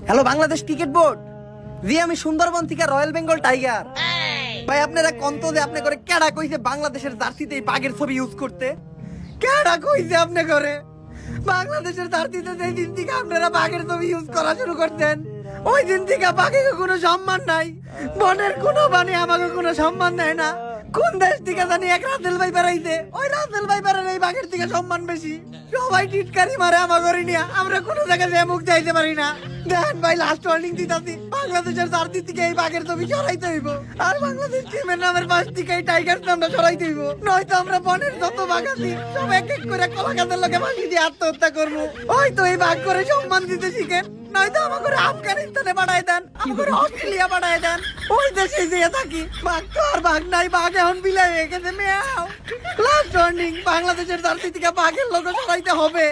Hello Bangladesh cricket board, জি আমি সুন্দরবন থেকে royal Bengal tiger. ভাই আপনারা কন্ত যে আপনি করে কেডা কইছে বাংলাদেশের জার্সিতে এই বাঘের ছবি ইউজ করতে? কেডা কইছে আপনি করে বাংলাদেশের জার্সিতে যেই দিন থেকে আপনারা বাঘের ছবি ইউজ করা শুরু করতেন ওই দিন থেকে বাঘের কোনো সম্মান নাই, বনের কোনো বাণী আমাকে কোনো সম্মান দেয় না। কোন দেশ থেকে জানি এক রাসেল ভাই বেড়াইছে, ওই রাসেল ভাই বেড়ালে এই বাঘের থেকে সম্মান বেশি। সবাই টিটকারি মারে আমাকে নিয়ে, আমরা কোনো জায়গায় মুখ যাইতে পারি না। দেখেন ভাই লাস্ট ওয়ার্নিং দিতাছি, বাংলাদেশের জার্সি থেকে এই বাঘের ছবি সরাইতে হইব, আর বাংলাদেশ টিমের নামের পাশ থেকে এই টাইগার নামটা সরাইতে হইব, নয়তো আমরা বনের যত বাঘ আছি সব এক এক করে কলা গাছের লোকে ফাঁসি দিয়ে আত্মহত্যা করবো। ওই তো এই বাঘ করে সম্মান দিতে শিখেন, নয়তো আমাকে আফগানিস্তানে পাঠায় দেন, আমাকে অস্ট্রেলিয়া পাঠায় দেন, ওই দেশে যেয়ে থাকি। বাঘ তো আর বাঘ নাই, বাঘ এখন বিলাই হয়ে গেছে। মেয়াও লাস্ট ওয়ার্নিং, বাংলাদেশের জার্সি থেকে বাঘের লোক সরাইতে হবে।